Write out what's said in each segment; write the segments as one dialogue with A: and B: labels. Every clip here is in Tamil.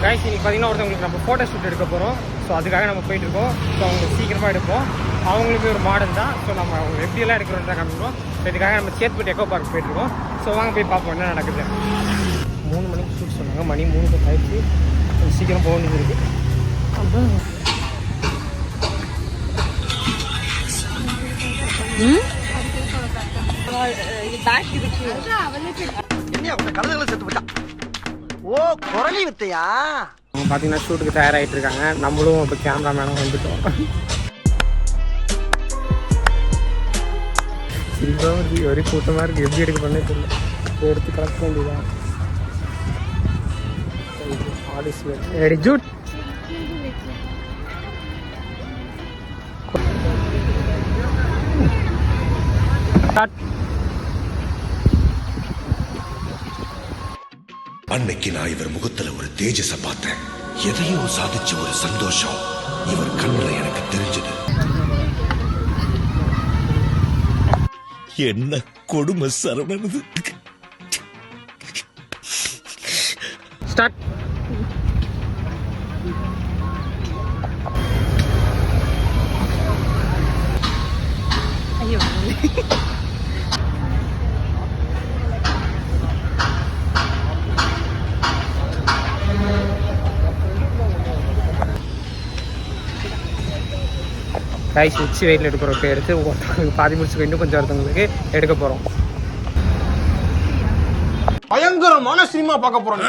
A: கைஸ் இன்னைக்கு பார்த்தீங்கன்னா ஒருத்தவங்களுக்கு நம்ம ஃபோட்டோ ஷூட் எடுக்க போகிறோம். ஸோ அதுக்காக நம்ம போயிட்டுருக்கோம். ஸோ அவங்க சீக்கிரமாக எடுப்போம். அவங்களுக்கு ஒரு மாடல் தான். ஸோ நம்ம அவங்க எப்படியெல்லாம் எடுக்கிறோன்றத காமிக்கிறோம். ஸோ இதுக்காக நம்ம சேத்பட்டு எக்கோ பார்க் போயிட்டுருக்கோம். ஸோ வாங்க போய் பார்ப்போம் என்ன நடக்குது. 3 மணிக்கு ஷூட் சொன்னாங்க. மணி 3 ஆயிடுச்சு. சீக்கிரம் போக வேண்டியது இருக்குது. பார்த்தீங்கன்னா ஷூட்டுக்கு தயாராகிட்டு இருக்காங்க. நம்மளும் இப்போ கேமராமேனும் வந்துட்டோம். ஒரே கூட்டமாக இருக்குது. எப்படி எடுக்க பண்ணே தெரியல. எடுத்து கலெக்ட் வேண்டியதான். ரெடி ஜூட்.
B: அன்னைக்கு நான் இவர் முகத்துல ஒரு தேஜஸ பார்த்தேன். எதையோ சாதிச்ச ஒரு சந்தோஷம் இவர் கண்ணுல எனக்கு தெரிஞ்சது. என்ன கொடுமை சரவணது.
A: ஸ்டார்ட்.
C: ஐயோ
A: ரைஸ் உச்சி வெயிட்டில் எடுக்கிறோம். எடுத்து ஒருத்தவங்களுக்கு பாதி முடிச்சுக்க, இன்னும் கொஞ்சம் ஒருத்தவங்களுக்கு எடுக்க போகிறோம்.
D: பயங்கரமான சினிமா பார்க்க போறோம்.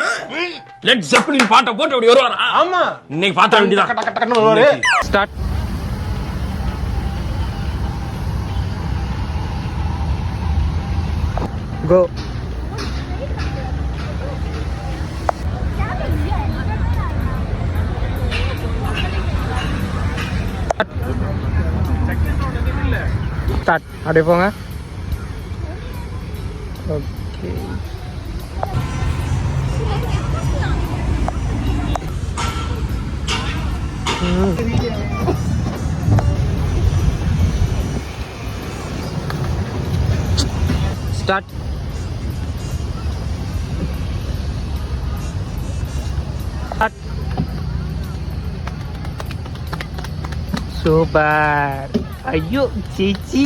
E: லெட் ஜெப்பலின் பாட்டை போட்டு அப்படி வருவாரா?
D: ஆமா,
E: இன்னைக்கு பாத்த வேண்டியதான்.
A: ஸ்டார்ட். கோ. ஸ்டார்ட். அப்படியே போங்க. ஓகே. ஸ்டார்ட். சூப்பர். ஐயோ சீச்சி.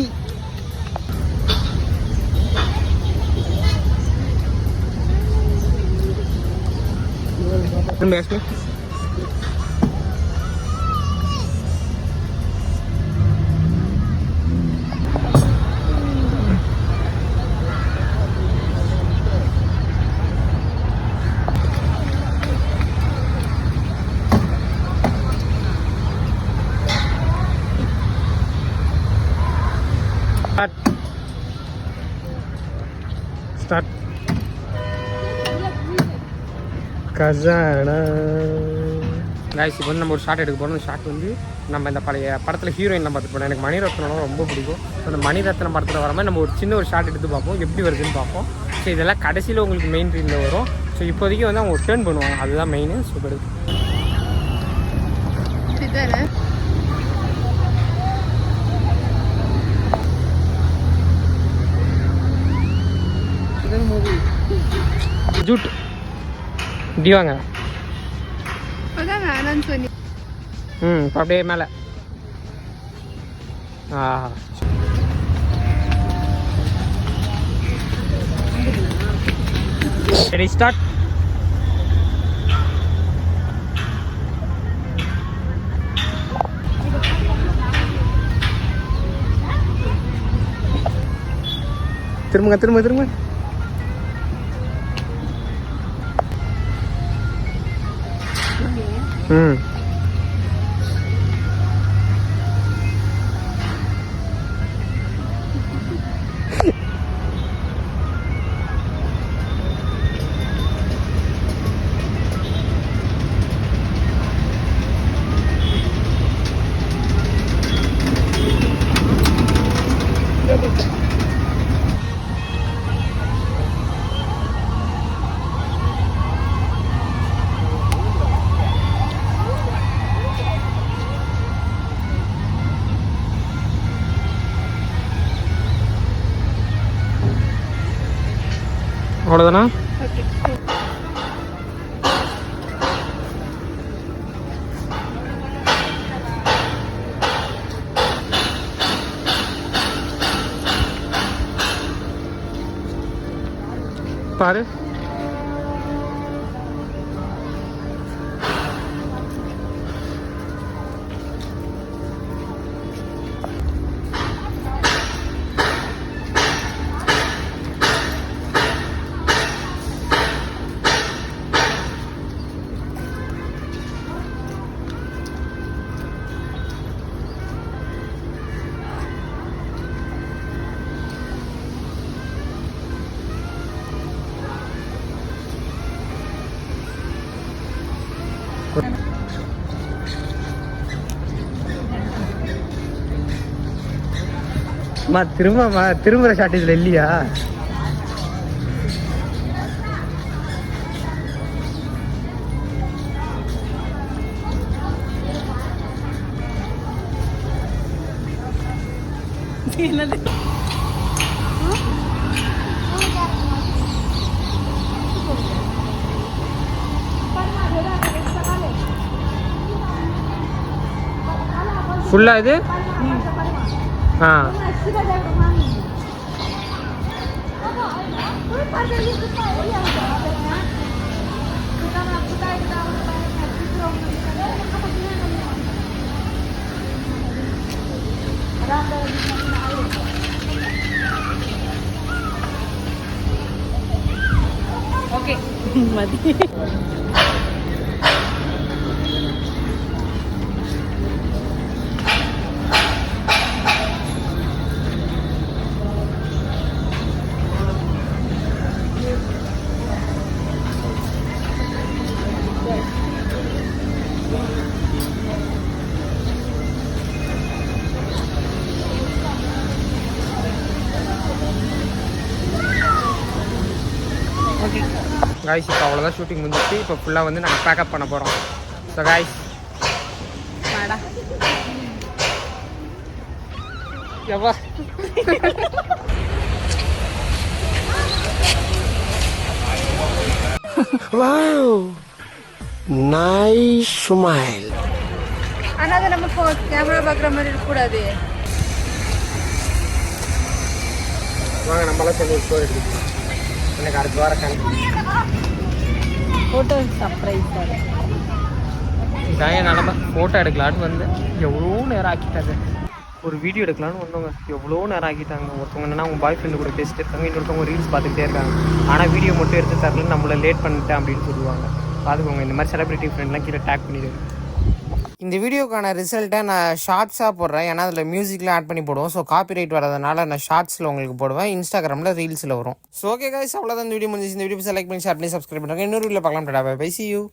A: ஸ்டார்ட். கஜானா. கைஸ் இப்போ வந்து நம்ம ஒரு ஷார்ட் எடுக்க போகிறோம். அந்த ஷார்ட் வந்து நம்ம இந்த பழைய படத்தில் ஹீரோயின்லாம் பார்த்துட்டு போனோம். எனக்கு மணிரத்னம் ரொம்ப பிடிக்கும். அந்த மணிரத்னம் படத்தில் வர மாதிரி நம்ம ஒரு சின்ன ஒரு ஷார்ட் எடுத்து பார்ப்போம் எப்படி வருதுன்னு பார்ப்போம். ஸோ இதெல்லாம் கடைசியில் உங்களுக்கு மெயின் ரீலில் வரும். ஸோ இப்போதைக்கு வந்து அவங்க டேர்ன் பண்ணுவாங்க, அதுதான் மெயின். சூப்பர். ஜூட் இப்படி வாங்க. இப்போ அப்படியே மேலே. சரி ஸ்டார்ட். திரும்புங்க திரும்ப திரும்ப. அவ்வளோதானா? பாரு. திரும்புற ஷாட் இதுல இல்லையா? ஃபுல்லா இது
C: ஓகே மதி.
A: காய்ஸ் இப்போ அவ்வளோதான் ஷூட்டிங் முடிஞ்சிச்சு. இப்போ ஃபுல்லாக வந்து நாங்கள் பேக்கப் பண்ண போகிறோம். ஸோ காய்ஸ் எவ்வா
F: நைஸ் ஸ்மைல்.
C: ஆனா அது நம்ம கேமரா பார்க்குற மாதிரி இருக்கக்கூடாது.
A: வாங்க நம்மளாம் சேர்ந்து ஒரு ஸ்டோரி எடுத்துக்கலாம். எனக்கு அடுத்த வாரம்
C: ஃபோட்டோ சர்ப்ரைஸ்
A: இதான் என் நிலமை. ஃபோட்டோ எடுக்கலான்னு வந்து எவ்வளோ நேரம் ஆக்கிட்டாங்க. ஒரு வீடியோ எடுக்கலான்னு வந்தவங்க எவ்வளோ நேரம் ஆக்கிட்டாங்க. ஒருத்தவங்க என்னன்னா அவங்க பாய் ஃப்ரெண்டு கூட பேசிட்டு இருக்காங்க, இன்னொருத்தவங்க ரீல்ஸ் பார்த்துக்கிட்டே இருக்காங்க. ஆனால் வீடியோ மட்டும் எடுத்து தரலன்னு நம்மளை லேட் பண்ணிட்டேன் அப்படின்னு சொல்லுவாங்க. பார்த்துக்கோங்க, இந்த மாதிரி செலிபிரிட்டி ஃப்ரெண்ட்லாம் கீழே டேக் பண்ணிடுங்க. இந்த வீடியோக்கான ரிசல்ட்டை நான் ஷார்ட்ஸாக போடுறேன். ஏன்னா அதில் மியூசிக்லாம் ஆட் பண்ணி போடுவோம். ஸோ காப்பிரைட் வரதுனால நான் ஷார்ட்ஸில் உங்களுக்கு போடுவேன், இன்ஸ்டாகிராமில் ரீல்ஸில் வரும். ஸோ ஓகே கைஸ், அவ்வளோதான் இந்த வீடியோ முடிஞ்சிச்சு. இந்த வீடியோ செலக்ட் பண்ணி ஷேர் பண்ணி சப்ஸ்கிரைப் பண்ணுறாங்க. இன்னொரு வீடியோவில் பார்க்கலாம். Bye see you.